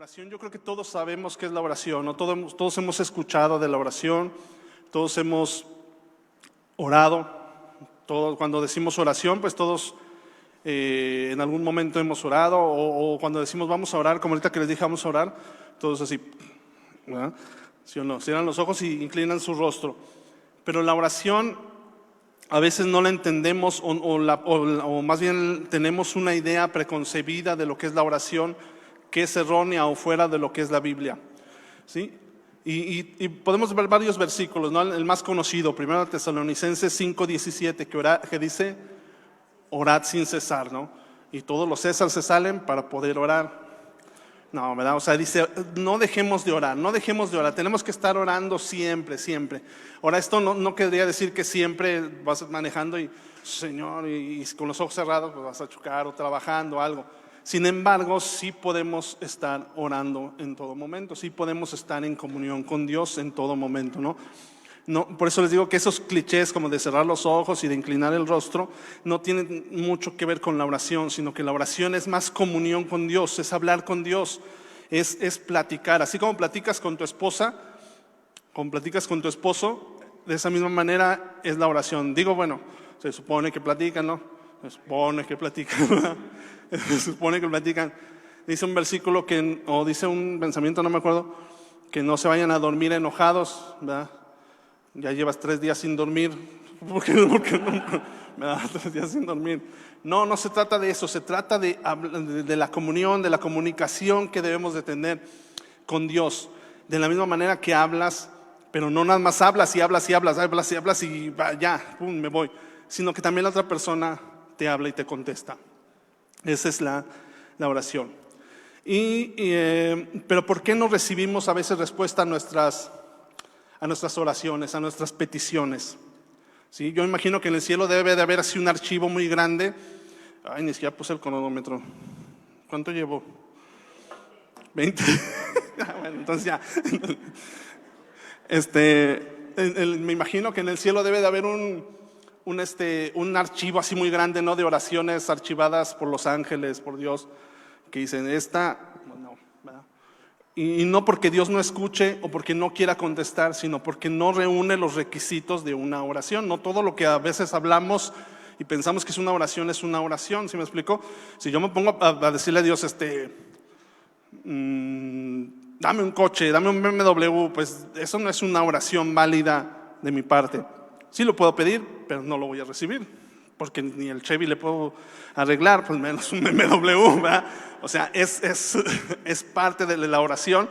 oración, yo creo que todos sabemos qué es la oración, ¿no? Todos hemos escuchado de la oración, todos hemos orado. Cuando decimos oración, pues todos en algún momento hemos orado, o cuando decimos vamos a orar, como ahorita que les dije vamos a orar, todos así, ¿verdad? ¿Sí o no? Cierran los ojos y inclinan su rostro. Pero la oración a veces no la entendemos o más bien tenemos una idea preconcebida de lo que es la oración que es errónea o fuera de lo que es la Biblia, ¿sí? Y podemos ver varios versículos, ¿no? El más conocido, 1 Tesalonicenses 5:17, que dice, orad sin cesar, ¿no? Y todos los César se salen para poder orar. No, ¿verdad? O sea, dice, no dejemos de orar, tenemos que estar orando siempre, siempre. Ahora, esto no querría decir que siempre vas manejando y, Señor, y con los ojos cerrados pues vas a chocar o trabajando algo. Sin embargo, sí podemos estar orando en todo momento, sí podemos estar en comunión con Dios en todo momento, ¿no? Por eso les digo que esos clichés como de cerrar los ojos y de inclinar el rostro no tienen mucho que ver con la oración, sino que la oración es más comunión con Dios, es hablar con Dios, es platicar. Así como platicas con tu esposa, como platicas con tu esposo, de esa misma manera es la oración. Digo, bueno, se supone que platican, ¿no? Se supone que platican. Se supone que platican. Dice un versículo o dice un pensamiento, no me acuerdo, que no se vayan a dormir enojados, ¿verdad? Ya llevas 3 días sin dormir. ¿Por qué no? Me da 3 días sin dormir. No se trata de eso, se trata de la comunión, de la comunicación que debemos de tener con Dios. De la misma manera que hablas, pero no nada más hablas y ya, pum, me voy. Sino que también la otra persona te habla y te contesta. Esa es la oración. Pero ¿por qué no recibimos a veces respuesta a nuestras oraciones, a nuestras peticiones? ¿Sí? Yo imagino que en el cielo debe de haber así un archivo muy grande. Ay, ni siquiera puse el cronómetro. ¿Cuánto llevo? 20. Bueno, entonces ya. Me imagino que en el cielo debe de haber un archivo así muy grande, ¿no? De oraciones archivadas por los ángeles, por Dios, que dicen, no, ¿verdad? Y no porque Dios no escuche o porque no quiera contestar, sino porque no reúne los requisitos de una oración. No todo lo que a veces hablamos y pensamos que es una oración, ¿sí me explico? Si yo me pongo a decirle a Dios, dame un coche, dame un BMW, pues eso no es una oración válida de mi parte. Sí lo puedo pedir, pero no lo voy a recibir, porque ni el Chevy le puedo arreglar, pues menos un BMW, ¿verdad? O sea, es parte de la oración,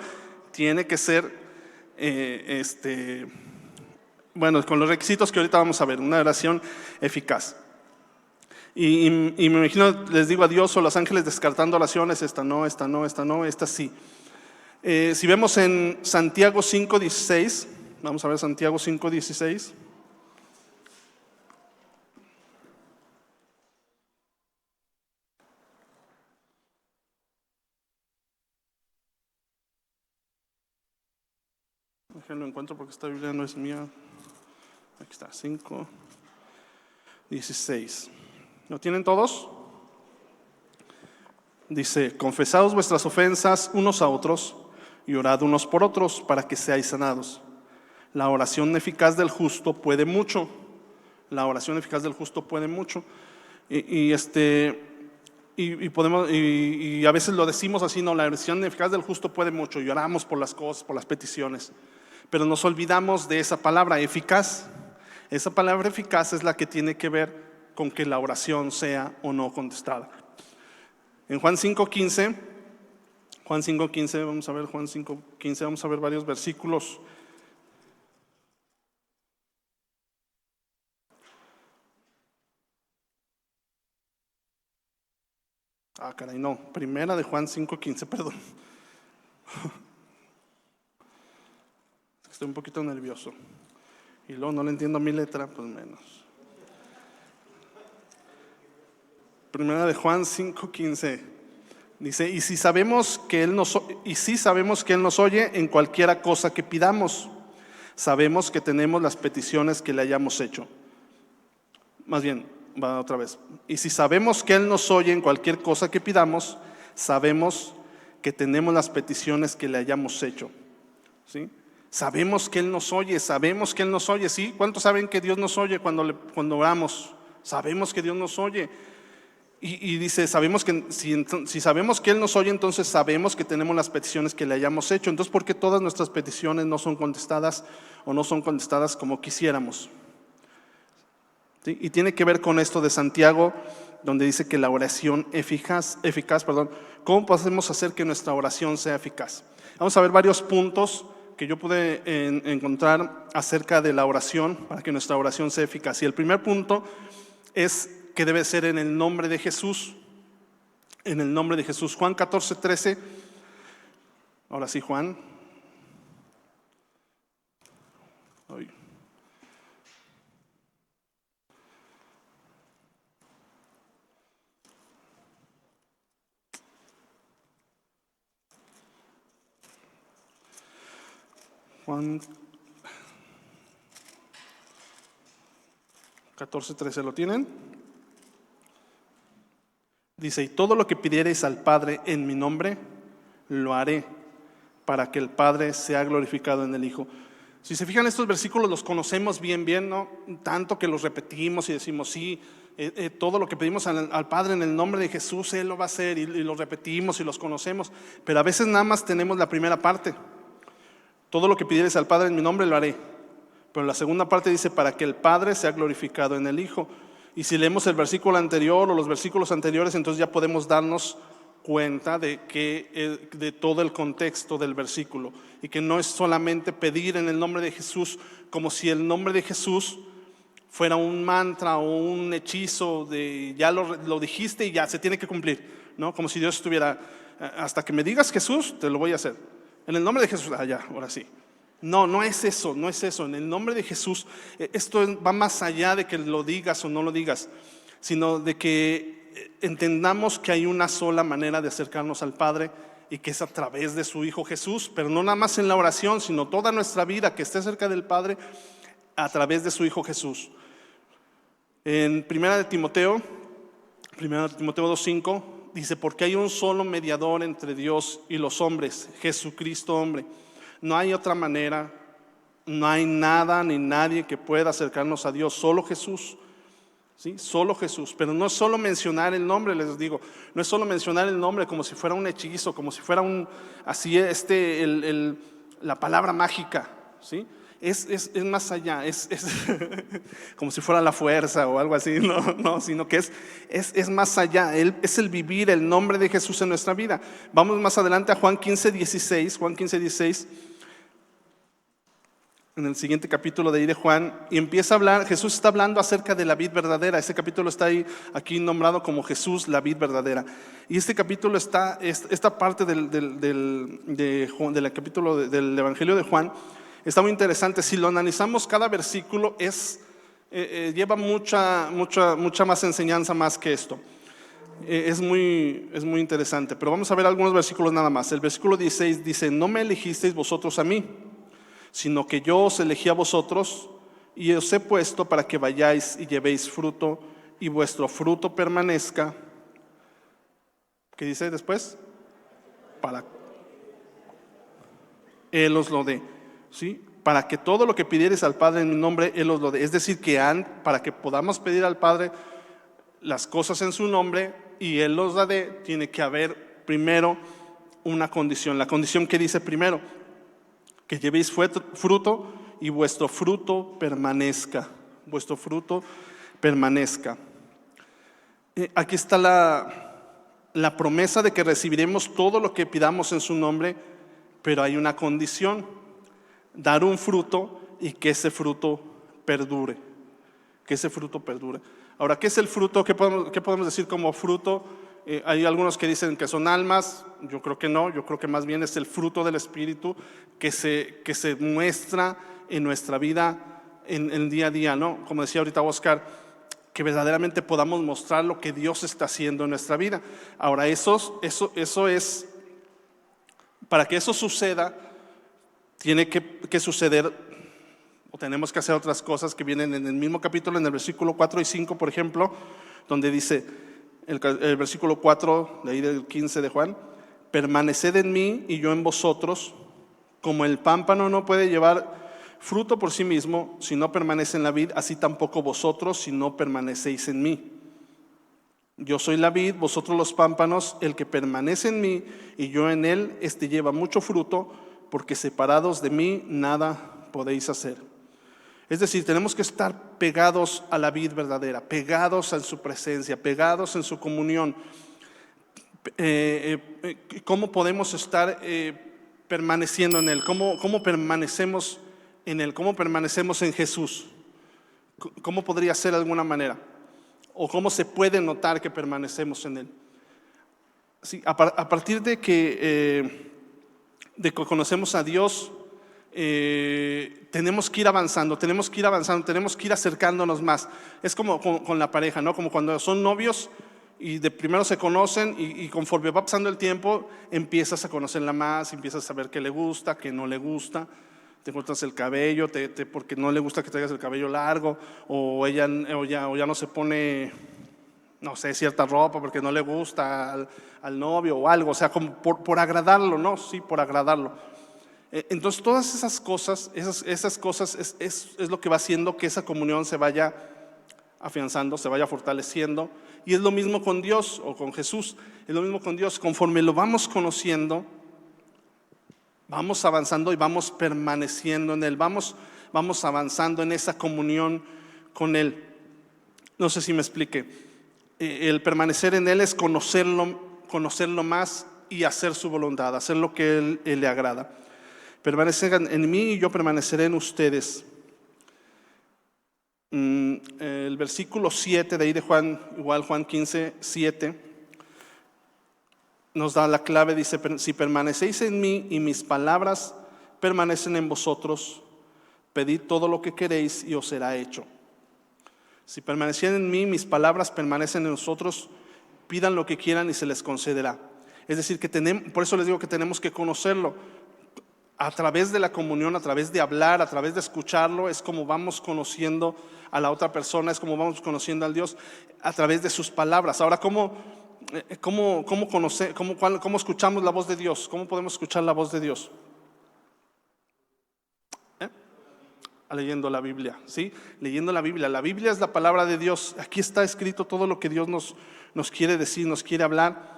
tiene que ser, bueno, con los requisitos que ahorita vamos a ver, una oración eficaz. Y me imagino, les digo a Dios o a los ángeles descartando oraciones, esta no, esta sí. Si vemos en Santiago 5:16, vamos a ver Santiago 5:16. Lo encuentro porque esta Biblia no es mía. Aquí está, 5:16. ¿Lo tienen todos? Dice, confesaos vuestras ofensas unos a otros y orad unos por otros para que seáis sanados. La oración eficaz del justo puede mucho. La oración eficaz del justo puede mucho. Y a veces lo decimos así, no, la oración eficaz del justo puede mucho. Y oramos por las cosas, por las peticiones. Pero nos olvidamos de esa palabra eficaz. Esa palabra eficaz es la que tiene que ver con que la oración sea o no contestada. En Juan 5:15, vamos a ver Juan 5:15, vamos a ver varios versículos. Caray, no, primera de Juan 5:15, perdón. Estoy un poquito nervioso. Y luego no le entiendo mi letra, pues menos. Primera de Juan 5:15. Dice, y si sabemos que Él nos oye en cualquiera cosa que pidamos, sabemos que tenemos las peticiones que le hayamos hecho. Más bien, va otra vez. Y si sabemos que Él nos oye en cualquier cosa que pidamos, sabemos que tenemos las peticiones que le hayamos hecho. ¿Sí? Sabemos que Él nos oye, ¿sí? ¿Cuántos saben que Dios nos oye cuando oramos? Sabemos que Dios nos oye. Y dice, sabemos que si sabemos que Él nos oye, entonces sabemos que tenemos las peticiones que le hayamos hecho. Entonces, ¿por qué todas nuestras peticiones no son contestadas o no son contestadas como quisiéramos? ¿Sí? Y tiene que ver con esto de Santiago, donde dice que la oración eficaz, ¿cómo podemos hacer que nuestra oración sea eficaz? Vamos a ver varios puntos que yo pude encontrar acerca de la oración para que nuestra oración sea eficaz. Y el primer punto es que debe ser en el nombre de Jesús. En el nombre de Jesús. Juan 14:13. Ahora sí, Juan. Ay. Juan 14:13, ¿lo tienen? Dice, y todo lo que pidiereis al Padre en mi nombre, lo haré, para que el Padre sea glorificado en el Hijo. Si se fijan, estos versículos los conocemos bien, ¿no? Tanto que los repetimos y decimos, sí, todo lo que pedimos al Padre en el nombre de Jesús, Él lo va a hacer, y los repetimos y los conocemos, pero a veces nada más tenemos la primera parte. Todo lo que pidieres al Padre en mi nombre, lo haré. Pero la segunda parte dice, para que el Padre sea glorificado en el Hijo. Y si leemos el versículo anterior o los versículos anteriores, entonces ya podemos darnos cuenta de todo el contexto del versículo. Y que no es solamente pedir en el nombre de Jesús, como si el nombre de Jesús fuera un mantra o un hechizo de ya lo dijiste y ya se tiene que cumplir, ¿no? Como si Dios estuviera, hasta que me digas Jesús, te lo voy a hacer. En el nombre de Jesús, ya, ahora sí. No es eso. En el nombre de Jesús, esto va más allá de que lo digas o no lo digas, sino de que entendamos que hay una sola manera de acercarnos al Padre y que es a través de su Hijo Jesús, pero no nada más en la oración, sino toda nuestra vida que esté cerca del Padre a través de su Hijo Jesús. En 1 Timoteo 2:5 dice, porque hay un solo mediador entre Dios y los hombres, Jesucristo hombre. No hay otra manera, no hay nada ni nadie que pueda acercarnos a Dios, solo Jesús. ¿Sí? Solo Jesús, pero no es solo mencionar el nombre, les digo, no es solo mencionar el nombre como si fuera un hechizo, como si fuera la palabra mágica, ¿sí? Es más allá, es como si fuera la fuerza o algo así, no, sino que es más allá, es el vivir el nombre de Jesús en nuestra vida. Vamos más adelante a Juan 15:16, en el siguiente capítulo de ahí de Juan, y empieza a hablar, Jesús está hablando acerca de la vid verdadera. Este capítulo está aquí nombrado como Jesús, la vid verdadera. Y este capítulo esta parte del capítulo del Evangelio de Juan, está muy interesante. Si lo analizamos, cada versículo lleva mucha más enseñanza más que esto. Es muy interesante, pero vamos a ver algunos versículos nada más. El versículo 16 dice, no me elegisteis vosotros a mí, sino que yo os elegí a vosotros y os he puesto para que vayáis y llevéis fruto y vuestro fruto permanezca. ¿Qué dice después? Para Él os lo dé, ¿sí? Para que todo lo que pidiereis al Padre en mi nombre, Él os lo dé. Es decir, que para que podamos pedir al Padre las cosas en su nombre y Él los dé, tiene que haber primero una condición. La condición que dice primero, que llevéis fruto y vuestro fruto permanezca. Vuestro fruto permanezca. Aquí está la promesa de que recibiremos todo lo que pidamos en su nombre, pero hay una condición: dar un fruto y que ese fruto perdure. Que ese fruto perdure. Ahora, ¿qué es el fruto? ¿Qué podemos decir como fruto? Hay algunos que dicen que son almas. Yo creo que no, yo creo que más bien es el fruto del Espíritu que se muestra en nuestra vida en el día a día, ¿no? Como decía ahorita Oscar, que verdaderamente podamos mostrar lo que Dios está haciendo en nuestra vida. Ahora, eso es, para que eso suceda, tiene que suceder, o tenemos que hacer otras cosas que vienen en el mismo capítulo, en el versículo 4 y 5, por ejemplo, donde dice el versículo 4 de ahí del 15 de Juan, permaneced en mí y yo en vosotros. Como el pámpano no puede llevar fruto por sí mismo si no permanece en la vid, así tampoco vosotros si no permanecéis en mí. Yo soy la vid, vosotros los pámpanos. El que permanece en mí y yo en él, este lleva mucho fruto, porque separados de mí nada podéis hacer. Es decir, tenemos que estar pegados a la vid verdadera, pegados en su presencia, pegados en su comunión. ¿Cómo podemos estar permaneciendo en él? ¿Cómo permanecemos en él? ¿Cómo permanecemos en Jesús? ¿Cómo podría ser de alguna manera? ¿O cómo se puede notar que permanecemos en él? Sí, a partir de que conocemos a Dios, tenemos que ir avanzando, tenemos que ir acercándonos más. Es como con la pareja, ¿no? Como cuando son novios y de primero se conocen y conforme va pasando el tiempo empiezas a conocerla más, empiezas a saber qué le gusta, qué no le gusta. Te cortas el cabello porque no le gusta que traigas el cabello largo, o ya no se pone, no sé, cierta ropa porque no le gusta al novio o algo, o sea, como por agradarlo, ¿no? Sí, por agradarlo. Entonces todas esas cosas es lo que va haciendo que esa comunión se vaya afianzando, se vaya fortaleciendo. Y es lo mismo con Dios o con Jesús, es lo mismo con Dios. Conforme lo vamos conociendo, vamos avanzando y vamos permaneciendo en él, vamos avanzando en esa comunión con él. No sé si me explique. El permanecer en él es conocerlo más y hacer su voluntad, hacer lo que él le agrada. Permanezcan en mí y yo permaneceré en ustedes. El versículo 7 de ahí de Juan 15, 7, nos da la clave. Dice: si permanecéis en mí y mis palabras permanecen en vosotros, pedid todo lo que queréis y os será hecho. Si permanecieran en mí, mis palabras permanecen en vosotros, pidan lo que quieran y se les concederá. Es decir, por eso les digo que tenemos que conocerlo. A través de la comunión, a través de hablar, a través de escucharlo, es como vamos conociendo a la otra persona, es como vamos conociendo al Dios a través de sus palabras. Ahora, ¿cómo escuchamos la voz de Dios? ¿Cómo podemos escuchar la voz de Dios? Leyendo la Biblia, ¿sí? Leyendo la Biblia. La Biblia es la palabra de Dios. Aquí está escrito todo lo que Dios nos quiere decir, nos quiere hablar.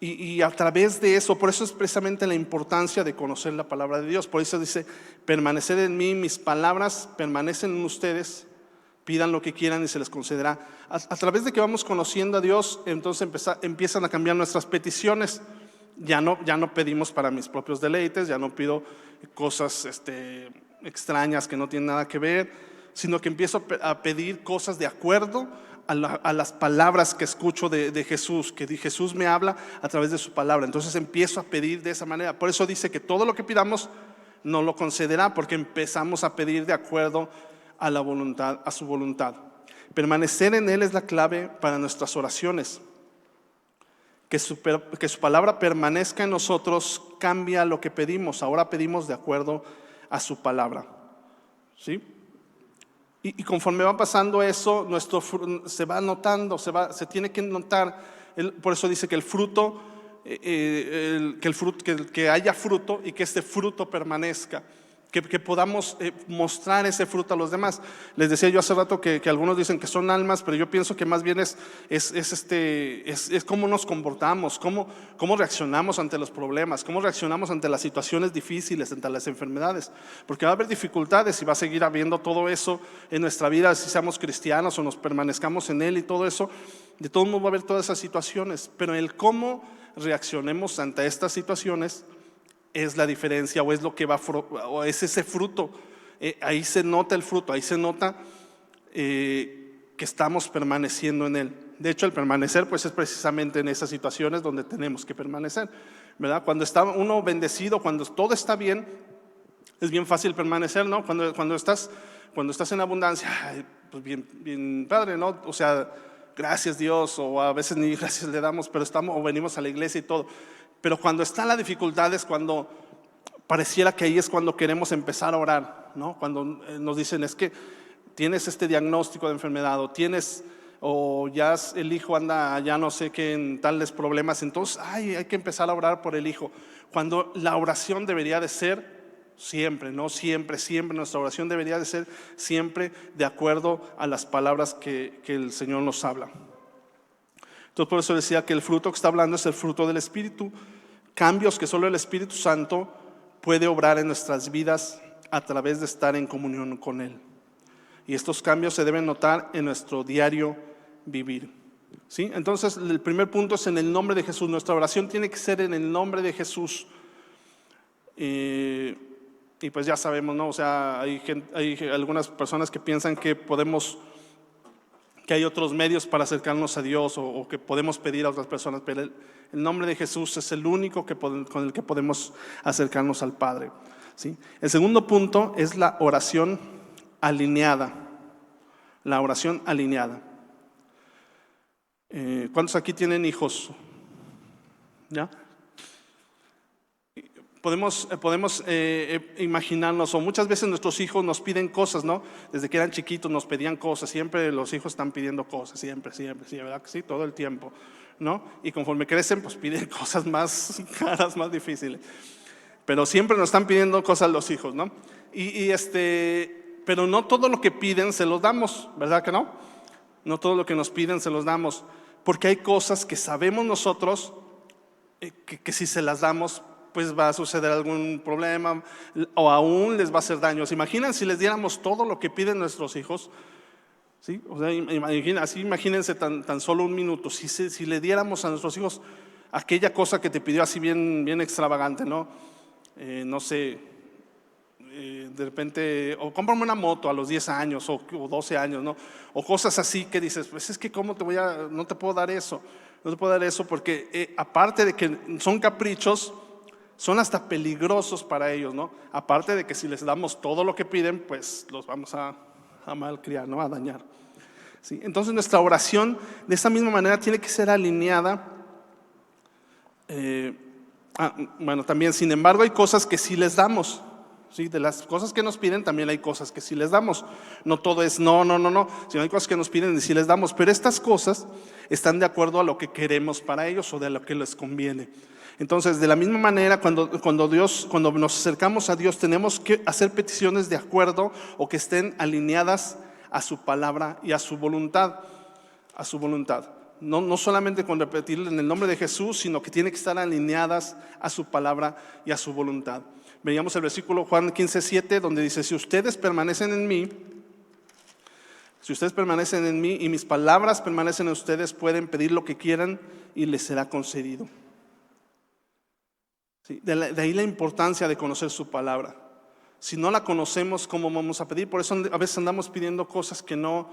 Y a través de eso, por eso es precisamente la importancia de conocer la palabra de Dios. Por eso dice: permanecer en mí, mis palabras permanecen en ustedes, pidan lo que quieran y se les concederá. A través de que vamos conociendo a Dios, entonces empiezan a cambiar nuestras peticiones. Ya no pedimos para mis propios deleites, ya no pido cosas extrañas que no tienen nada que ver, sino que empiezo a pedir cosas de acuerdo a las palabras que escucho de Jesús, que Jesús me habla a través de su palabra. Entonces empiezo a pedir de esa manera. Por eso dice que todo lo que pidamos nos lo concederá, porque empezamos a pedir de acuerdo a la voluntad, a su voluntad. Permanecer en él es la clave para nuestras oraciones. Que su palabra permanezca en nosotros cambia lo que pedimos. Ahora pedimos de acuerdo a su palabra, ¿sí? Y conforme va pasando eso, se va notando, se tiene que notar. Por eso dice que el fruto, que haya fruto y que este fruto permanezca, que podamos mostrar ese fruto a los demás. Les decía yo hace rato que algunos dicen que son almas, pero yo pienso que más bien es cómo nos comportamos, cómo reaccionamos ante los problemas, cómo reaccionamos ante las situaciones difíciles, ante las enfermedades, porque va a haber dificultades y va a seguir habiendo todo eso en nuestra vida, si seamos cristianos o nos permanezcamos en él y todo eso. De todo modo va a haber todas esas situaciones, pero el cómo reaccionemos ante estas situaciones es la diferencia, o es lo que o es ese fruto. Ahí se nota el fruto, ahí se nota que estamos permaneciendo en él. De hecho, el permanecer pues es precisamente en esas situaciones donde tenemos que permanecer, ¿verdad? Cuando está uno bendecido, cuando todo está bien, es bien fácil permanecer, ¿no? Cuando estás en abundancia, pues bien padre, ¿no? O sea, gracias Dios, o a veces ni gracias le damos, pero o venimos a la iglesia y todo. Pero cuando está la dificultad es cuando pareciera que ahí es cuando queremos empezar a orar, ¿no? Cuando nos dicen: es que tienes este diagnóstico de enfermedad, o tienes o ya el hijo anda ya no sé qué en tales problemas, entonces hay que empezar a orar por el hijo, cuando la oración debería de ser siempre, no siempre, siempre, nuestra oración debería de ser siempre de acuerdo a las palabras que el Señor nos habla. Entonces por eso decía que el fruto que está hablando es el fruto del Espíritu, cambios que solo el Espíritu Santo puede obrar en nuestras vidas a través de estar en comunión con Él. Y estos cambios se deben notar en nuestro diario vivir. ¿Sí? Entonces el primer punto es en el nombre de Jesús. Nuestra oración tiene que ser en el nombre de Jesús. Y pues ya sabemos, ¿no? O sea, hay algunas personas que piensan que hay otros medios para acercarnos a Dios o que podemos pedir a otras personas, pero el nombre de Jesús es el único con el que podemos acercarnos al Padre. ¿Sí? El segundo punto es la oración alineada. La oración alineada. ¿Cuántos aquí tienen hijos? ¿Ya? Podemos imaginarnos, o muchas veces nuestros hijos nos piden cosas, ¿no? Desde que eran chiquitos nos pedían cosas, siempre los hijos están pidiendo cosas, siempre, sí, ¿verdad que sí? Todo el tiempo, ¿no? Y conforme crecen, pues piden cosas más caras, más difíciles. Pero siempre nos están pidiendo cosas los hijos, ¿no? Pero no todo lo que piden se los damos, ¿verdad que no? No todo lo que nos piden se los damos, porque hay cosas que sabemos nosotros que si se las damos, pues va a suceder algún problema o aún les va a hacer daño. ¿Se imaginan si les diéramos todo lo que piden nuestros hijos? ¿Sí? O sea, imagínense tan solo un minuto, si le diéramos a nuestros hijos aquella cosa que te pidió así bien extravagante, ¿no? No sé, de repente, o cómprame una moto a los 10 años o 12 años, ¿no? O cosas así que dices, pues es que ¿cómo no te puedo dar eso? No te puedo dar eso porque aparte de que son caprichos, son hasta peligrosos para ellos, ¿no? Aparte de que si les damos todo lo que piden, pues los vamos a malcriar, ¿no? A dañar. ¿Sí? Entonces nuestra oración de esa misma manera tiene que ser alineada. Bueno, también, sin embargo, hay cosas que sí les damos. ¿Sí? De las cosas que nos piden también hay cosas que sí les damos. No todo es no, sino hay cosas que nos piden y sí les damos. Pero estas cosas están de acuerdo a lo que queremos para ellos o de lo que les conviene. Entonces, de la misma manera, cuando nos acercamos a Dios, tenemos que hacer peticiones de acuerdo o que estén alineadas a su palabra y a su voluntad. A su voluntad. No solamente con repetirle en el nombre de Jesús, sino que tiene que estar alineadas a su palabra y a su voluntad. Veíamos el versículo Juan 15:7, donde dice: si ustedes permanecen en mí y mis palabras permanecen en ustedes, pueden pedir lo que quieran y les será concedido. ¿Sí? De ahí la importancia de conocer su palabra. Si no la conocemos, ¿cómo vamos a pedir? Por eso a veces andamos pidiendo cosas que no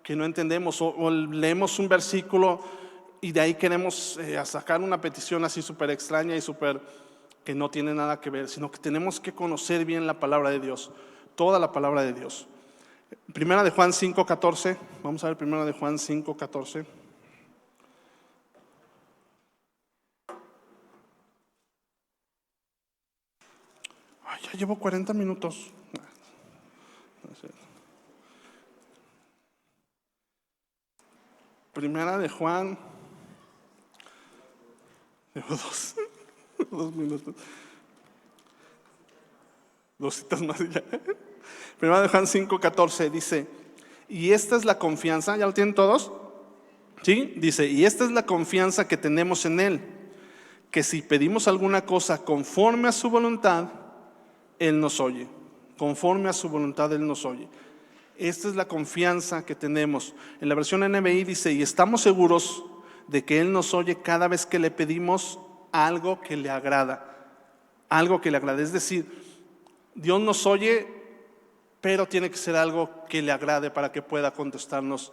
entendemos, o leemos un versículo y de ahí queremos sacar una petición así súper extraña y súper que no tiene nada que ver, sino que tenemos que conocer bien la palabra de Dios, toda la palabra de Dios. Primera de Juan 5:14, vamos a ver Primera de Juan 5:14. Ya llevo 40 minutos. Primera de Juan. Llevo 2 minutos. 2 citas más ya. Primera de Juan 5:14 dice: y esta es la confianza, ¿ya lo tienen todos? ¿Sí? Dice: y esta es la confianza que tenemos en Él, que si pedimos alguna cosa conforme a su voluntad, Él nos oye. Conforme a su voluntad, Él nos oye. Esta es la confianza que tenemos. En la versión NBI dice: y estamos seguros de que Él nos oye cada vez que le pedimos algo que le agrada. Algo que le agrade. Es decir, Dios nos oye, pero tiene que ser algo que le agrade para que pueda contestarnos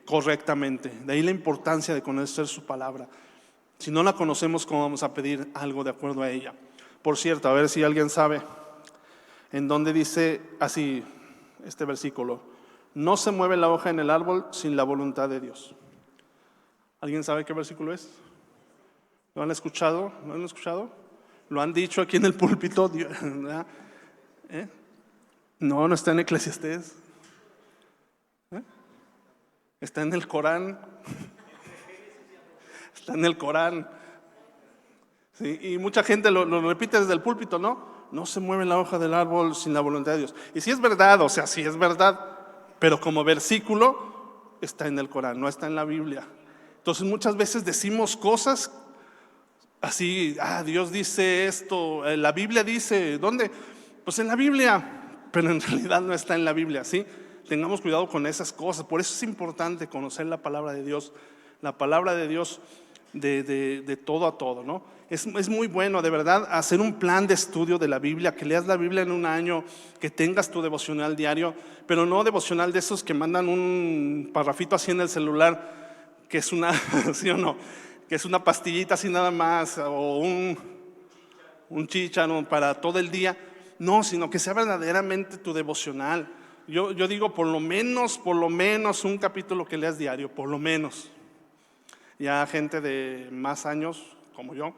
correctamente. De ahí la importancia de conocer su palabra. Si no la conocemos, ¿cómo vamos a pedir algo de acuerdo a ella? Por cierto, a ver si alguien sabe en dónde dice así este versículo: no se mueve la hoja en el árbol sin la voluntad de Dios. ¿Alguien sabe qué versículo es? ¿Lo han escuchado? ¿Lo han escuchado? ¿Lo han dicho aquí en el púlpito? No está en Eclesiastés. Está en el Corán. Está en el Corán. Sí, y mucha gente lo repite desde el púlpito, ¿no? No se mueve la hoja del árbol sin la voluntad de Dios. Y sí es verdad, o sea, sí es verdad, pero como versículo está en el Corán, no está en la Biblia. Entonces muchas veces decimos cosas así, Dios dice esto, la Biblia dice, ¿dónde? Pues en la Biblia, pero en realidad no está en la Biblia, ¿sí? Tengamos cuidado con esas cosas, por eso es importante conocer la palabra de Dios de todo a todo, ¿no? Es muy bueno, de verdad, hacer un plan de estudio de la Biblia, que leas la Biblia en un año, que tengas tu devocional diario, pero no devocional de esos que mandan un parrafito así en el celular, que es una, ¿sí o no? Que es una pastillita así nada más, o un chícharo para todo el día. No, sino que sea verdaderamente tu devocional. Yo digo por lo menos un capítulo que leas diario, por lo menos. Ya gente de más años, como yo,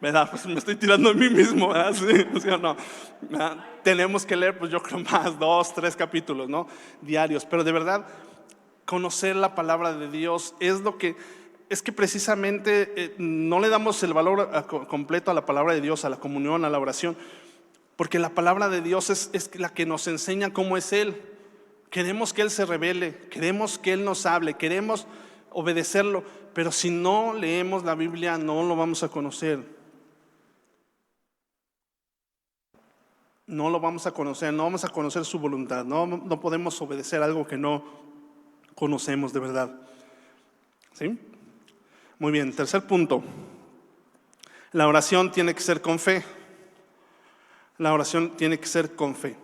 ¿verdad? Pues me estoy tirando a mí mismo, ¿verdad? ¿Sí o no? ¿Verdad? Tenemos que leer, pues yo creo más, 2, 3 capítulos, ¿no? Diarios. Pero de verdad, conocer la palabra de Dios es que precisamente no le damos el valor completo a la palabra de Dios, a la comunión, a la oración, porque la palabra de Dios es la que nos enseña cómo es Él. Queremos que Él se revele, queremos que Él nos hable, queremos obedecerlo, pero si no leemos la Biblia no lo vamos a conocer. No lo vamos a conocer, no vamos a conocer su voluntad, no podemos obedecer algo que no conocemos de verdad. ¿Sí? Muy bien, tercer punto. La oración tiene que ser con fe. La oración tiene que ser con fe.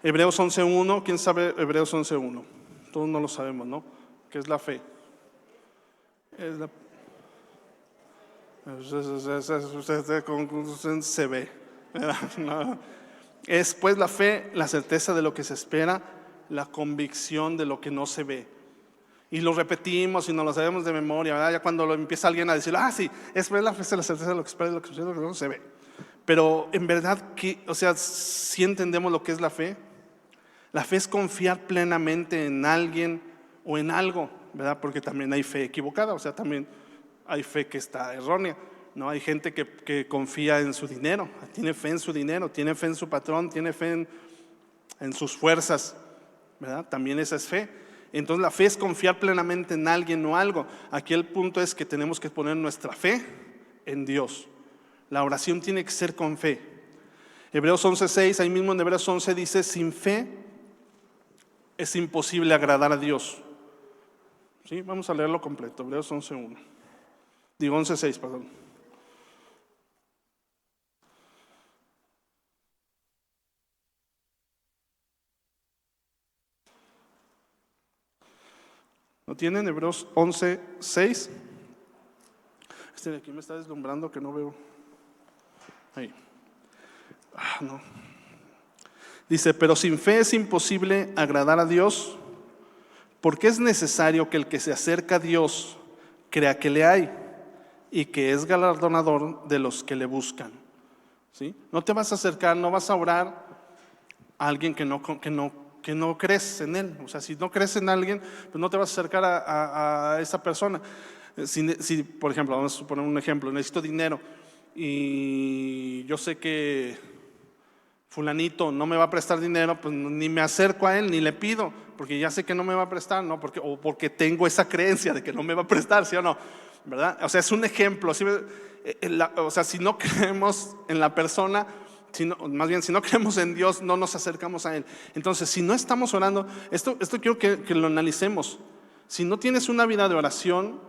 Hebreos 11:1, ¿quién sabe Hebreos 11:1? Todos no lo sabemos, ¿no? ¿Qué es la fe? Se ve. No. Es pues la fe, la certeza de lo que se espera, la convicción de lo que no se ve. Y lo repetimos y nos lo sabemos de memoria, ¿verdad? Ya cuando lo empieza alguien a decir, sí, es la fe, la certeza de lo que se espera, de lo que no se ve. Pero en verdad, ¿sí entendemos lo que es la fe? La fe es confiar plenamente en alguien o en algo, ¿verdad? Porque también hay fe equivocada, o sea, también hay fe que está errónea, ¿no? Hay gente que confía en su dinero, tiene fe en su dinero, tiene fe en su patrón, tiene fe en sus fuerzas, ¿verdad? También esa es fe. Entonces la fe es confiar plenamente en alguien o algo. Aquí el punto es que tenemos que poner nuestra fe en Dios. La oración tiene que ser con fe. Hebreos 11:6, ahí mismo en Hebreos 11 dice, sin fe es imposible agradar a Dios. ¿Sí? Vamos a leerlo completo, Hebreos 11:1. Digo 11:6, perdón. ¿Lo tienen? Hebreos 11:6. Este de aquí me está deslumbrando que no veo. Ahí. No. Dice, pero sin fe es imposible agradar a Dios, porque es necesario que el que se acerca a Dios crea que le hay y que es galardonador de los que le buscan. ¿Sí? No te vas a acercar, no vas a orar a alguien que no crees en él. O sea, si no crees en alguien, pues no te vas a acercar a esa persona. Si, por ejemplo, vamos a suponer un ejemplo, necesito dinero y yo sé que fulanito no me va a prestar dinero, pues ni me acerco a él, ni le pido, porque ya sé que no me va a prestar, ¿no? Porque tengo esa creencia de que no me va a prestar, ¿sí o no? ¿Verdad? O sea, es un ejemplo. ¿Sí? O sea, si no creemos en la persona, más bien si no creemos en Dios, no nos acercamos a Él. Entonces, si no estamos orando, esto quiero que lo analicemos. Si no tienes una vida de oración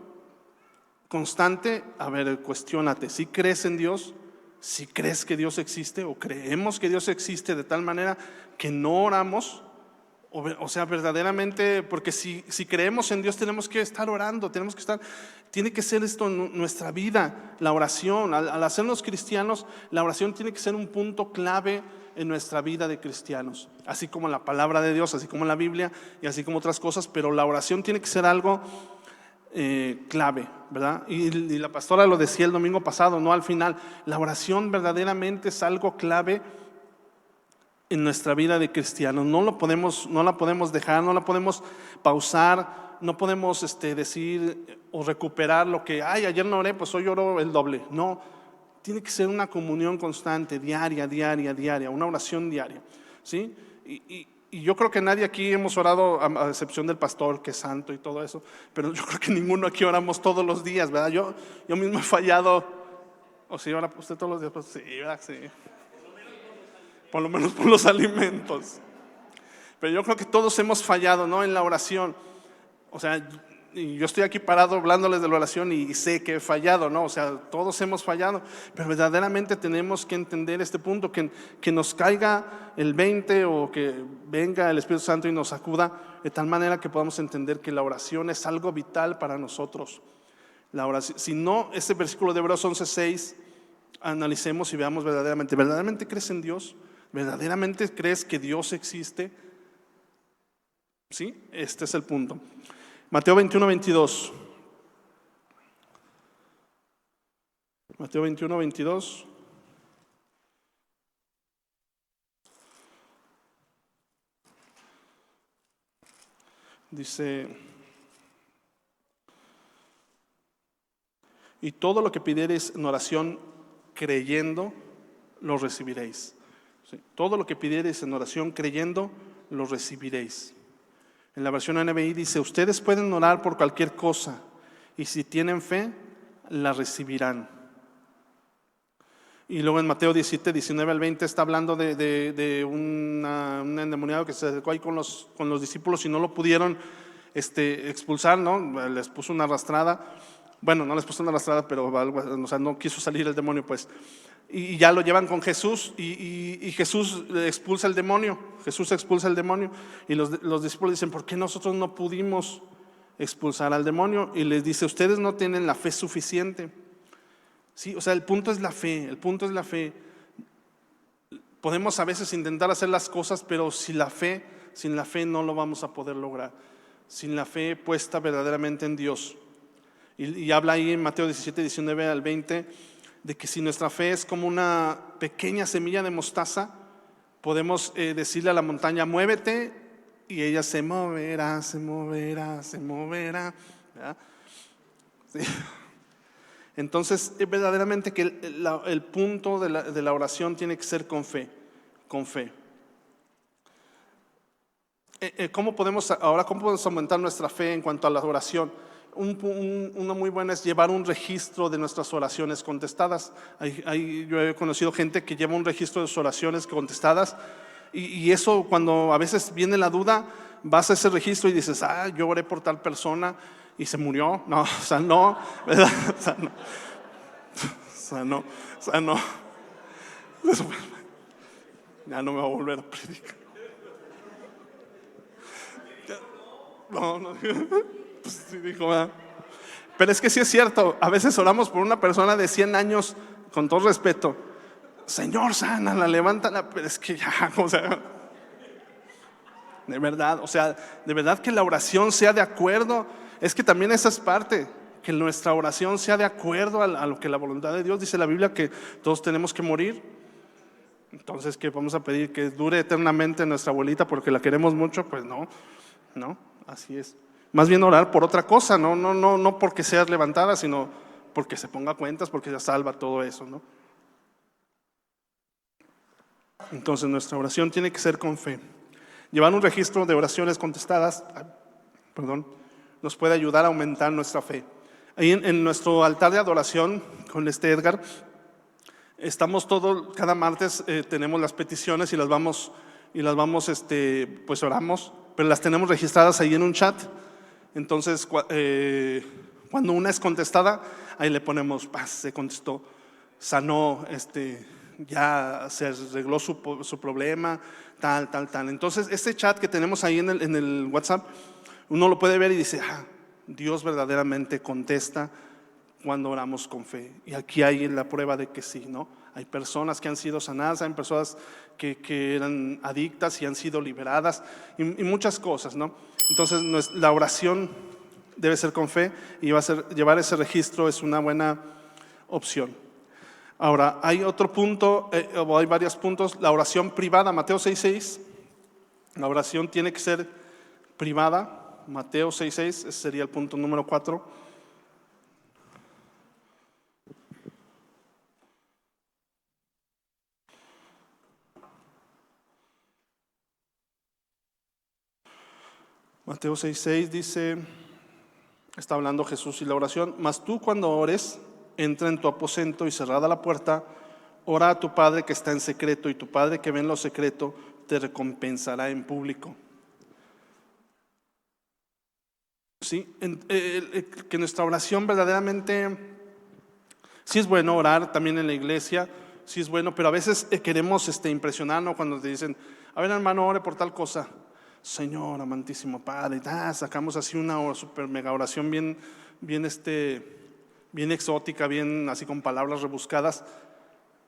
constante, a ver, cuestiónate, ¿si crees en Dios? Si crees que Dios existe o creemos que Dios existe de tal manera que no oramos, o sea, verdaderamente, porque si creemos en Dios tenemos que estar orando, tiene que ser esto nuestra vida, la oración. Al hacernos cristianos, la oración tiene que ser un punto clave en nuestra vida de cristianos, así como la palabra de Dios, así como la Biblia y así como otras cosas, pero la oración tiene que ser algo clave, ¿verdad? Y la pastora lo decía el domingo pasado, no al final. La oración verdaderamente es algo clave en nuestra vida de cristianos. No la podemos dejar, no la podemos pausar, no podemos decir o recuperar lo que, ayer no oré, pues hoy oro el doble. No, tiene que ser una comunión constante, diaria, una oración diaria, ¿sí? Y yo creo que nadie aquí hemos orado, a excepción del pastor, que es santo y todo eso, pero yo creo que ninguno aquí oramos todos los días, ¿verdad? Yo mismo he fallado. ¿O sí ora usted todos los días? Pues sí, ¿verdad? Sí. Por lo menos por los alimentos. Pero yo creo que todos hemos fallado, ¿no? En la oración. O sea, y yo estoy aquí parado hablándoles de la oración y sé que he fallado, ¿no? O sea, todos hemos fallado, pero verdaderamente tenemos que entender este punto, que nos caiga el 20 o que venga el Espíritu Santo y nos sacuda de tal manera que podamos entender que la oración es algo vital para nosotros. La oración, si no, este versículo de Hebreos 11:6, analicemos y veamos ¿verdaderamente crees en Dios? ¿Verdaderamente crees que Dios existe? ¿Sí? Este es el punto. Mateo 21:22. Mateo 21:22. Dice: y todo lo que pidiereis en oración creyendo, lo recibiréis. ¿Sí? Todo lo que pidiereis en oración creyendo, lo recibiréis. En la versión NBI dice: ustedes pueden orar por cualquier cosa y si tienen fe, la recibirán. Y luego en Mateo 17, 19 al 20 está hablando de un endemoniado que se acercó ahí con los discípulos y no lo pudieron expulsar, ¿no? Les puso una arrastrada. Bueno, no les puso una arrastrada, pero o sea, no quiso salir el demonio, pues. Y ya lo llevan con Jesús y Jesús expulsa el demonio. Jesús expulsa el demonio y los discípulos dicen: ¿por qué nosotros no pudimos expulsar al demonio? Y les dice: ustedes no tienen la fe suficiente. Sí, o sea, el punto es la fe, Podemos a veces intentar hacer las cosas, pero sin la fe no lo vamos a poder lograr. Sin la fe puesta verdaderamente en Dios. Y habla ahí en Mateo 17, 19 al 20, de que si nuestra fe es como una pequeña semilla de mostaza, podemos decirle a la montaña: muévete, y ella se moverá. ¿Verdad? Sí. Entonces, verdaderamente que el punto de la oración tiene que ser con fe. ¿Cómo podemos aumentar nuestra fe en cuanto a la oración? Una muy buena es llevar un registro de nuestras oraciones contestadas. Yo he conocido gente que lleva un registro de sus oraciones contestadas y eso, cuando a veces viene la duda, vas a ese registro y dices: yo oré por tal persona y se murió. No, o sea, no, ¿verdad? O sea, no. Ya no me va a volver a predicar. No. Pues sí dijo, ¿verdad? Pero es que sí es cierto, a veces oramos por una persona de 100 años, con todo respeto: Señor, sánala, levántala, pero es que ya, o sea, de verdad que la oración sea de acuerdo. Es que también esa es parte, que nuestra oración sea de acuerdo a lo que la voluntad de Dios. Dice la Biblia que todos tenemos que morir. Entonces, ¿qué vamos a pedir? ¿Que dure eternamente nuestra abuelita porque la queremos mucho? Pues no, así es. Más bien orar por otra cosa, no porque seas levantada, sino porque se ponga cuentas, porque se salva, todo eso, ¿no? Entonces nuestra oración tiene que ser con fe. Llevar un registro de oraciones contestadas, nos puede ayudar a aumentar nuestra fe. Ahí en nuestro altar de adoración con Edgar, estamos cada martes tenemos las peticiones y las vamos, pues oramos, pero las tenemos registradas ahí en un chat. Entonces, cuando una es contestada, ahí le ponemos: se contestó, sanó, ya se arregló su problema, tal. Entonces, este chat que tenemos ahí en el WhatsApp, uno lo puede ver y dice: Dios verdaderamente contesta cuando oramos con fe. Y aquí hay la prueba de que sí, ¿no? Hay personas que han sido sanadas, hay personas que eran adictas y han sido liberadas, y muchas cosas, ¿no? Entonces la oración debe ser con fe, y llevar ese registro es una buena opción. Ahora, hay otro punto, o hay varios puntos, la oración privada, Mateo 6:6, la oración tiene que ser privada, Mateo 6:6, ese sería el punto número 4. Mateo 6:6 dice, está hablando Jesús y la oración, mas tú cuando ores, entra en tu aposento y cerrada la puerta, ora a tu Padre que está en secreto, y tu Padre que ve en lo secreto te recompensará en público. Sí, que nuestra oración verdaderamente, sí es bueno orar también en la iglesia, sí es bueno, pero a veces queremos impresionarnos cuando te dicen, a ver hermano, ore por tal cosa. Señor, amantísimo Padre, sacamos así una super mega oración bien, bien, bien exótica, bien así con palabras rebuscadas.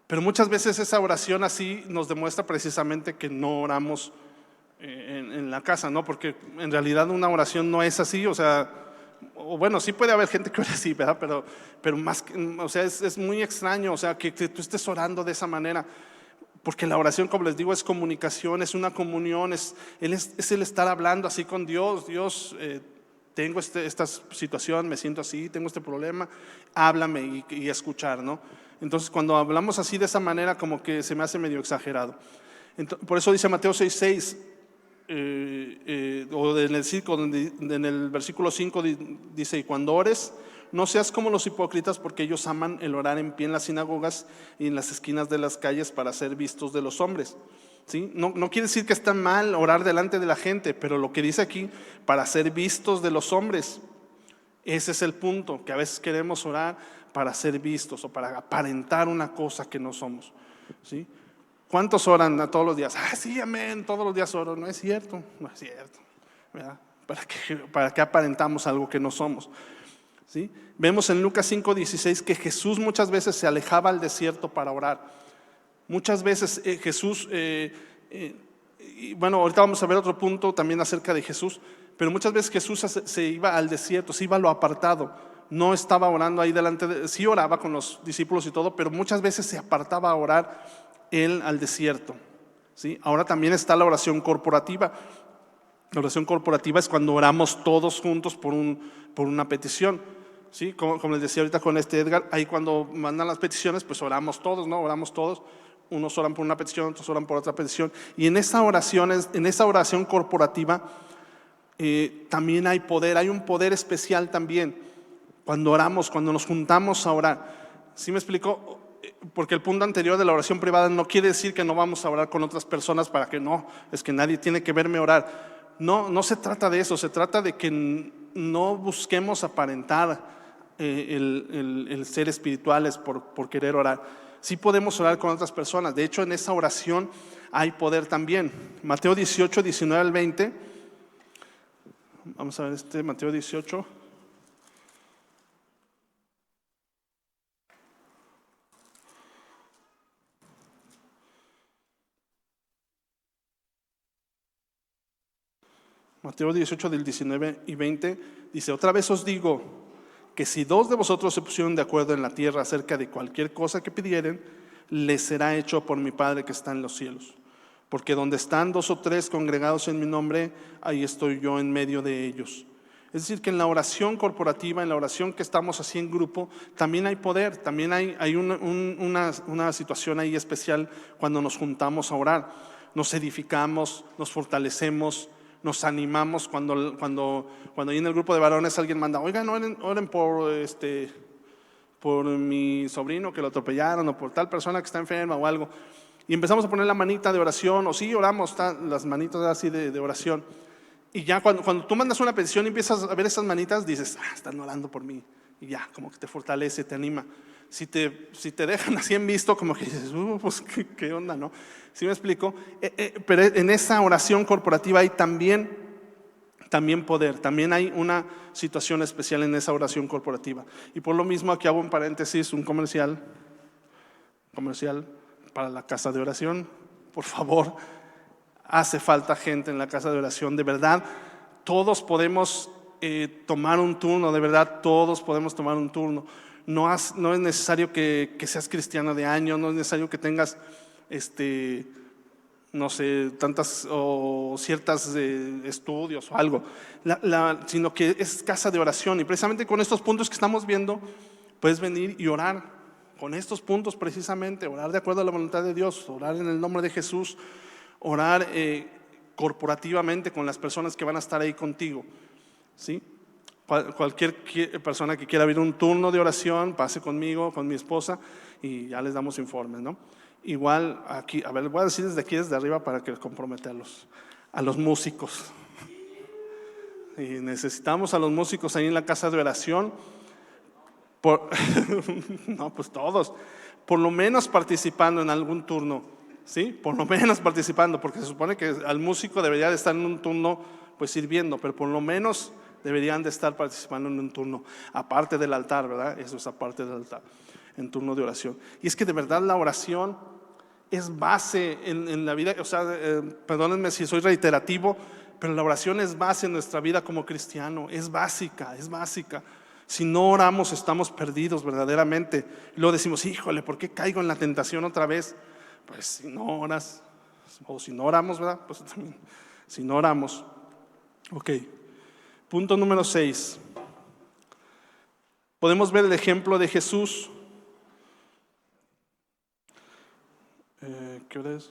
Pero muchas veces esa oración así nos demuestra precisamente que no oramos en la casa, ¿no? Porque en realidad una oración no es así, o sea, o bueno, sí puede haber gente que ore así, ¿verdad? Pero más, o sea, es muy extraño, o sea, que tú estés orando de esa manera. Porque la oración, como les digo, es comunicación, es una comunión, es el estar hablando así con Dios. Dios, tengo esta situación, me siento así, tengo este problema, háblame y escuchar, ¿no? Entonces, cuando hablamos así de esa manera, como que se me hace medio exagerado. Por eso dice Mateo 6:6, o en el versículo 5 dice, y cuando ores, no seas como los hipócritas, porque ellos aman el orar en pie en las sinagogas y en las esquinas de las calles para ser vistos de los hombres. ¿Sí? No quiere decir que está mal orar delante de la gente, pero lo que dice aquí, para ser vistos de los hombres. Ese es el punto, que a veces queremos orar para ser vistos o para aparentar una cosa que no somos. ¿Sí? ¿Cuántos oran todos los días? Sí, amén, todos los días oro. No es cierto, ¿verdad? ¿Para qué aparentamos algo que no somos? ¿Sí? Vemos en Lucas 5:16 que Jesús muchas veces se alejaba al desierto para orar. Muchas veces Jesús, y bueno, ahorita vamos a ver otro punto también acerca de Jesús, pero muchas veces Jesús se iba al desierto, se iba a lo apartado, no estaba orando ahí delante, sí oraba con los discípulos y todo, pero muchas veces se apartaba a orar él al desierto. ¿Sí? Ahora también está la oración corporativa. La oración corporativa es cuando oramos todos juntos por una petición. ¿Sí? Como les decía ahorita con Edgar, ahí cuando mandan las peticiones, pues oramos todos, ¿no? Oramos todos. Unos oran por una petición, otros oran por otra petición. Y en esa oración corporativa también hay poder, hay un poder especial también. Cuando oramos, cuando nos juntamos a orar. ¿Sí me explico? Porque el punto anterior de la oración privada no quiere decir que no vamos a orar con otras personas para que no, es que nadie tiene que verme orar. No se trata de eso, se trata de que no busquemos aparentar el ser espirituales por querer orar. Sí podemos orar con otras personas, de hecho en esa oración hay poder también. Mateo 18, 19 al 20, vamos a ver Mateo 18. Mateo 18 del 19 y 20 dice, otra vez os digo que si dos de vosotros se pusieron de acuerdo en la tierra acerca de cualquier cosa que pidieren, les será hecho por mi Padre que está en los cielos. Porque donde están dos o tres congregados en mi nombre, ahí estoy yo en medio de ellos. Es decir, que en la oración corporativa, en la oración que estamos así en grupo, también hay poder, también hay una situación ahí especial cuando nos juntamos a orar. Nos edificamos, nos fortalecemos, nos animamos cuando ahí en el grupo de varones alguien manda, oigan, oren por mi sobrino que lo atropellaron, o por tal persona que está enferma o algo. Y empezamos a poner la manita de oración, o sí oramos las manitas así de oración. Y ya cuando tú mandas una petición y empiezas a ver esas manitas, dices, están orando por mí. Y ya, como que te fortalece, te anima. Si te dejan así en visto, como que dices, pues qué onda, ¿no? ¿Sí me explico? Pero en esa oración corporativa hay también poder, también hay una situación especial en esa oración corporativa. Y por lo mismo aquí hago un paréntesis, un comercial para la casa de oración. Por favor, hace falta gente en la casa de oración, de verdad. Todos podemos tomar un turno, de verdad todos podemos tomar un turno. No es necesario que seas cristiano de año, no es necesario que tengas no sé, tantas o ciertas estudios o algo, sino que es casa de oración. Y precisamente con estos puntos que estamos viendo, puedes venir y orar con estos puntos precisamente, orar de acuerdo a la voluntad de Dios, orar en el nombre de Jesús, orar corporativamente con las personas que van a estar ahí contigo, ¿sí? Cualquier persona que quiera abrir un turno de oración, pase conmigo, con mi esposa, y ya les damos informes, ¿no? Igual aquí, a ver, voy a decir desde aquí, desde arriba, para que comprometa a los músicos. Y necesitamos a los músicos ahí en la casa de oración. No, pues todos, por lo menos participando en algún turno, ¿sí? Por lo menos participando, porque se supone que al músico debería de estar en un turno pues sirviendo, pero por lo menos deberían de estar participando en un turno, aparte del altar, ¿verdad? Eso es aparte del altar, en turno de oración. Y es que de verdad la oración es base en la vida, o sea, perdónenme si soy reiterativo, pero la oración es base en nuestra vida como cristiano, es básica, es básica. Si no oramos estamos perdidos verdaderamente. Y luego decimos, híjole, ¿por qué caigo en la tentación otra vez? Pues si no oras, o si no oramos, ¿verdad? Pues también, si no oramos. Ok, punto número 6. Podemos ver el ejemplo de Jesús. ¿Qué hora es?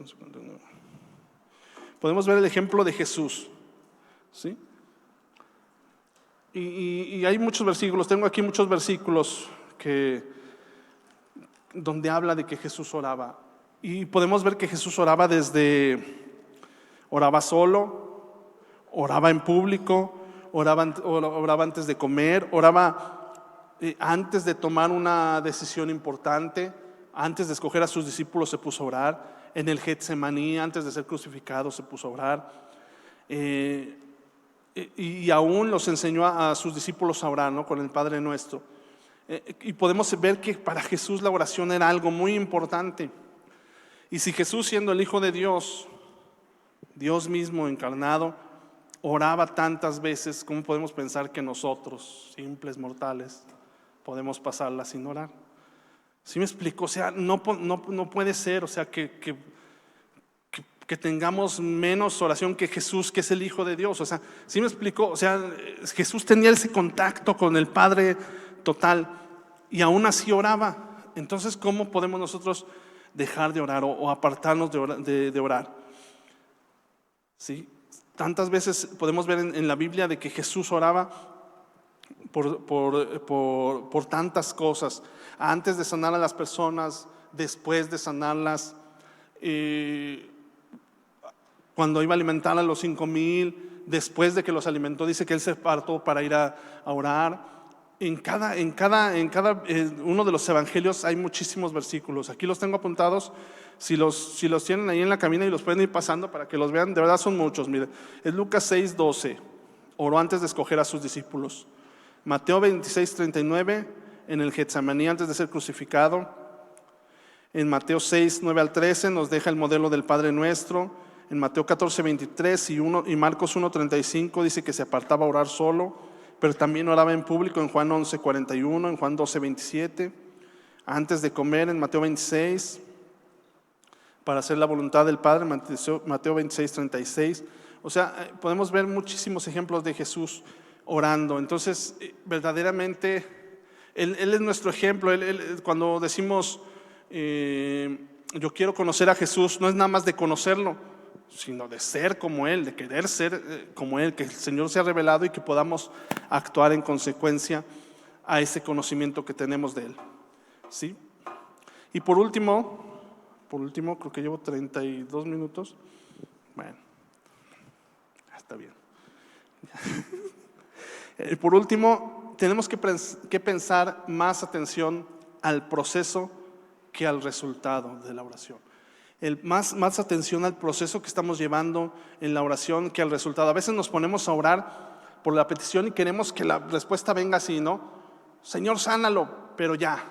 Podemos ver el ejemplo de Jesús, ¿sí? Y hay muchos versículos, tengo aquí muchos versículos donde habla de que Jesús oraba. Y podemos ver que Jesús oraba oraba solo, oraba en público, oraba antes de comer, oraba antes de tomar una decisión importante, antes de escoger a sus discípulos se puso a orar, en el Getsemaní, antes de ser crucificado se puso a orar. Y aún los enseñó a sus discípulos a orar, ¿no? Con el Padre Nuestro. Y podemos ver que para Jesús la oración era algo muy importante. Y si Jesús, siendo el Hijo de Dios, Dios mismo encarnado, oraba tantas veces, ¿cómo podemos pensar que nosotros, simples mortales, podemos pasarla sin orar? ¿Sí me explico? O sea, no puede ser, o sea, que tengamos menos oración que Jesús, que es el Hijo de Dios. O sea, ¿sí me explico? O sea, Jesús tenía ese contacto con el Padre total y aún así oraba. Entonces, ¿cómo podemos nosotros dejar de orar o apartarnos de orar? ¿Sí? Tantas veces podemos ver en la Biblia de que Jesús oraba por tantas cosas, antes de sanar a las personas, después de sanarlas, cuando iba a alimentar a los 5,000, después de que los alimentó, dice que él se apartó para ir a orar. En cada uno de los evangelios hay muchísimos versículos. Aquí los tengo apuntados. Si los tienen ahí en la cabina y los pueden ir pasando para que los vean, de verdad son muchos. Mire, es Lucas 6:12, oró antes de escoger a sus discípulos. Mateo 26:39, en el Getsemaní antes de ser crucificado. En Mateo 6:9-13 nos deja el modelo del Padre Nuestro. En Mateo 14:23 y Marcos 1:35 dice que se apartaba a orar solo, pero también oraba en público en Juan 11:41, en Juan 12:27, antes de comer en Mateo 26, para hacer la voluntad del Padre, Mateo 26:36. O sea, podemos ver muchísimos ejemplos de Jesús orando. Entonces, verdaderamente, Él es nuestro ejemplo. Cuando decimos, yo quiero conocer a Jesús, no es nada más de conocerlo, sino de ser como Él, de querer ser como Él, que el Señor se ha revelado y que podamos actuar en consecuencia a ese conocimiento que tenemos de Él, ¿sí? Y por último, creo que llevo 32 minutos. Bueno, está bien. Por último, tenemos que pensar más atención al proceso que al resultado de la oración. Más atención al proceso que estamos llevando en la oración que al resultado. A veces nos ponemos a orar por la petición y queremos que la respuesta venga así, ¿no? Señor, sánalo, pero ya.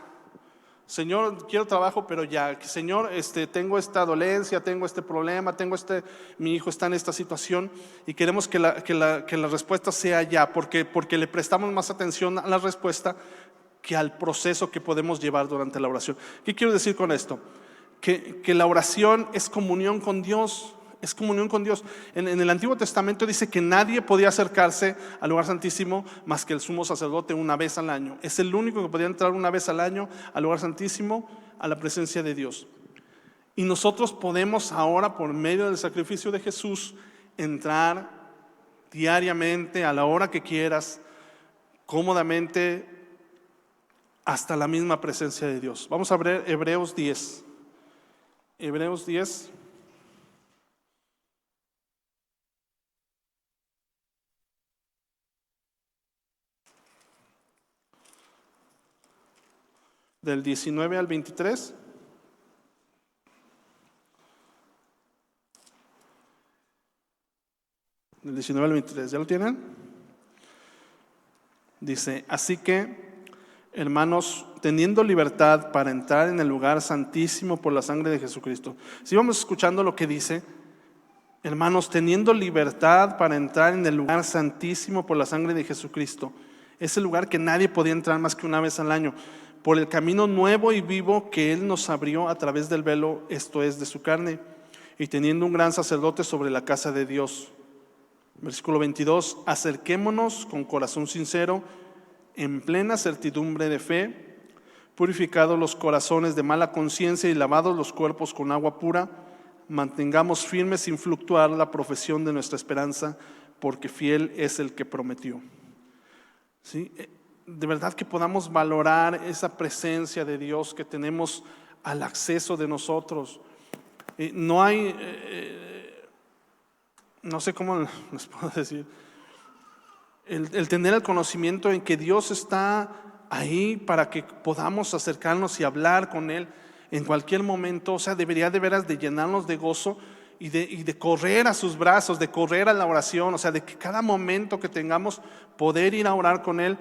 Señor, quiero trabajo, pero ya. Señor, tengo esta dolencia, tengo este problema, mi hijo está en esta situación, y queremos que la respuesta sea ya, porque le prestamos más atención a la respuesta que al proceso que podemos llevar durante la oración. ¿Qué quiero decir con esto? Que la oración es comunión con Dios. Es comunión con Dios. En el Antiguo Testamento dice que nadie podía acercarse al lugar santísimo más que el sumo sacerdote una vez al año. Es el único que podía entrar una vez al año al lugar santísimo, a la presencia de Dios. Y nosotros podemos ahora, por medio del sacrificio de Jesús, entrar diariamente, a la hora que quieras, cómodamente, hasta la misma presencia de Dios. Vamos a ver Hebreos 10. Hebreos 10. Del 19 al 23. Del 19 al 23, ¿ya lo tienen? Dice, así que, hermanos, teniendo libertad para entrar en el lugar santísimo por la sangre de Jesucristo. Si vamos escuchando lo que dice, hermanos, teniendo libertad para entrar en el lugar santísimo por la sangre de Jesucristo, es el lugar que nadie podía entrar más que una vez al año, por el camino nuevo y vivo que Él nos abrió a través del velo, esto es, de su carne, y teniendo un gran sacerdote sobre la casa de Dios. Versículo 22, acerquémonos con corazón sincero, en plena certidumbre de fe, purificados los corazones de mala conciencia y lavados los cuerpos con agua pura, mantengamos firmes sin fluctuar la profesión de nuestra esperanza, porque fiel es el que prometió. ¿Sí? De verdad que podamos valorar esa presencia de Dios que tenemos al acceso de nosotros. No hay, no sé cómo les puedo decir, el tener el conocimiento en que Dios está ahí para que podamos acercarnos y hablar con Él en cualquier momento. O sea, debería de veras de llenarnos de gozo y de correr a sus brazos, de correr a la oración. O sea, de que cada momento que tengamos poder ir a orar con Él.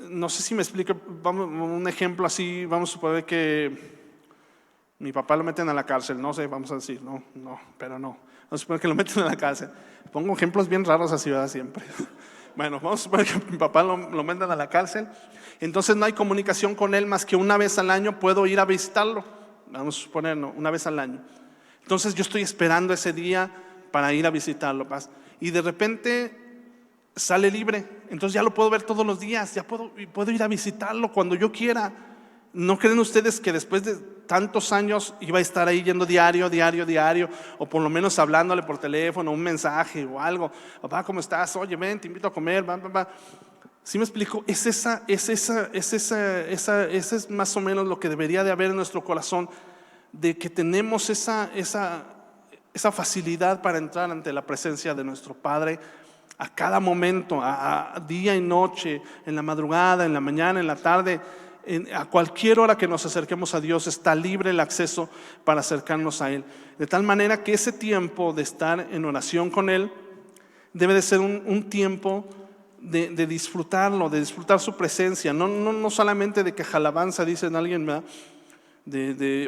No sé si me explico. Vamos, un ejemplo así, vamos a suponer que mi papá lo meten a la cárcel, no sé, vamos a decir, pero no. Vamos a suponer que lo meten a la cárcel. Pongo ejemplos bien raros así, ¿verdad? Siempre. Bueno, vamos a suponer que mi papá lo meten a la cárcel. Entonces no hay comunicación con él más que una vez al año puedo ir a visitarlo. Vamos a suponer, una vez al año. Entonces yo estoy esperando ese día para ir a visitarlo. Y de repente sale libre. Entonces ya lo puedo ver todos los días. Ya puedo ir a visitarlo cuando yo quiera. ¿No creen ustedes que después de tantos años iba a estar ahí yendo diario, o por lo menos hablándole por teléfono, un mensaje o algo? Papá, ¿cómo estás? Oye, ven, te invito a comer. ¿Sí me explico? Ese es más o menos lo que debería de haber en nuestro corazón, de que tenemos esa facilidad para entrar ante la presencia de nuestro Padre a cada momento, a día y noche, en la madrugada, en la mañana, en la tarde. A cualquier hora que nos acerquemos a Dios está libre el acceso para acercarnos a Él, de tal manera que ese tiempo de estar en oración con Él debe de ser un tiempo de disfrutarlo, de disfrutar su presencia, no solamente de quejalabanza, dicen alguien, ¿verdad?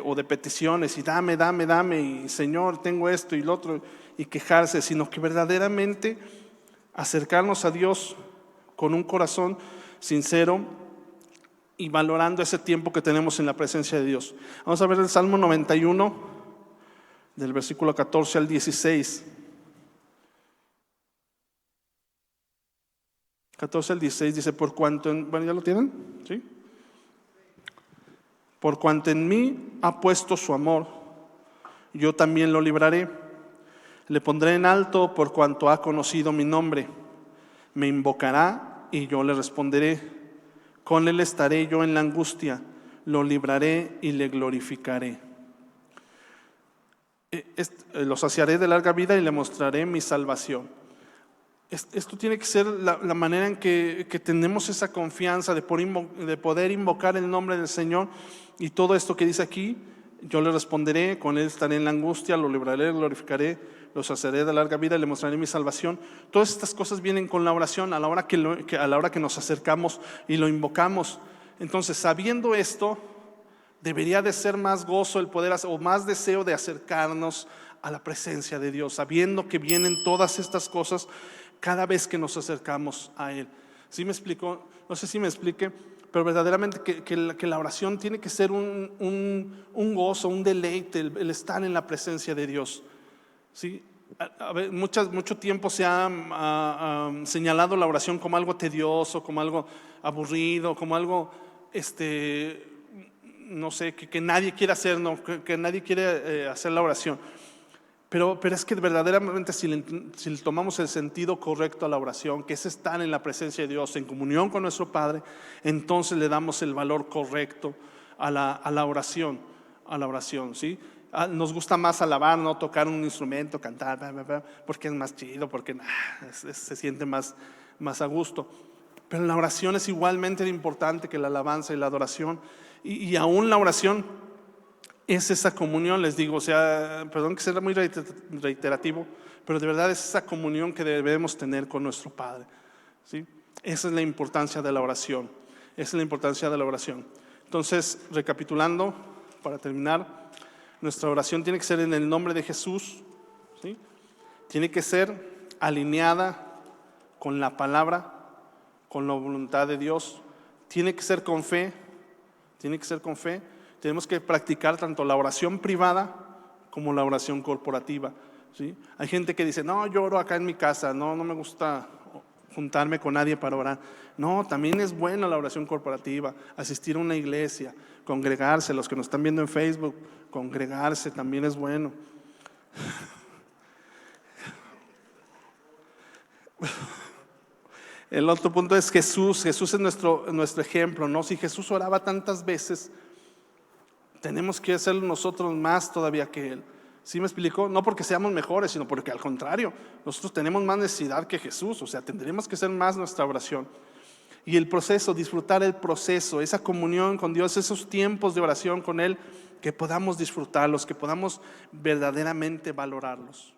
O de peticiones y dame, y Señor, tengo esto y lo otro, y quejarse, sino que verdaderamente acercarnos a Dios con un corazón sincero y valorando ese tiempo que tenemos en la presencia de Dios. Vamos a ver el Salmo 91, del versículo 14 al 16. 14 al 16 dice, por cuanto ¿ya lo tienen? ¿Sí? Por cuanto en mí ha puesto su amor, yo también lo libraré. Le pondré en alto por cuanto ha conocido mi nombre. Me invocará y yo le responderé. Con él estaré yo en la angustia, lo libraré y le glorificaré. Lo saciaré de larga vida y le mostraré mi salvación. Esto tiene que ser la manera en que tenemos esa confianza de poder invocar el nombre del Señor. Y todo esto que dice aquí, yo le responderé, con él estaré en la angustia, lo libraré, lo glorificaré, lo saciaré de larga vida y le mostraré mi salvación. Todas estas cosas vienen con la oración a la hora que nos acercamos y lo invocamos. Entonces, sabiendo esto, Debería de ser más gozo el poder o más deseo de acercarnos a la presencia de Dios, sabiendo que vienen todas estas cosas cada vez que nos acercamos a Él. ¿Sí me explico? No sé si me explique, pero verdaderamente que la oración tiene que ser un gozo, un deleite, el estar en la presencia de Dios. ¿Sí? Mucho tiempo se ha señalado la oración como algo tedioso, como algo aburrido, como algo, no sé, que nadie quiere hacer, no, que nadie quiere hacer la oración. Pero es que verdaderamente si le tomamos el sentido correcto a la oración, que es estar en la presencia de Dios, en comunión con nuestro Padre, entonces le damos el valor correcto a la oración, ¿sí? Nos gusta más alabar, no tocar un instrumento, cantar, porque es más chido, porque se siente más a gusto. Pero la oración es igualmente importante que la alabanza y la adoración. Y aún la oración es esa comunión, les digo, o sea, perdón que sea muy reiterativo, pero de verdad es esa comunión que debemos tener con nuestro Padre, ¿sí? Esa es la importancia de la oración. Esa es la importancia de la oración. Entonces, recapitulando, para terminar, nuestra oración tiene que ser en el nombre de Jesús, ¿sí? Tiene que ser alineada con la palabra, con la voluntad de Dios. Tiene que ser con fe. Tenemos que practicar tanto la oración privada como la oración corporativa, ¿sí? Hay gente que dice, no, yo oro acá en mi casa, no me gusta juntarme con nadie para orar. No, también es buena la oración corporativa, asistir a una iglesia, congregarse, los que nos están viendo en Facebook, congregarse también es bueno. El otro punto es Jesús es nuestro ejemplo, ¿no? Si Jesús oraba tantas veces, tenemos que hacerlo nosotros más todavía que Él. ¿Sí me explicó? No porque seamos mejores, sino porque al contrario, nosotros tenemos más necesidad que Jesús, o sea, tendremos que hacer más nuestra oración. Y el proceso, disfrutar el proceso, esa comunión con Dios, esos tiempos de oración con Él, que podamos disfrutarlos, que podamos verdaderamente valorarlos.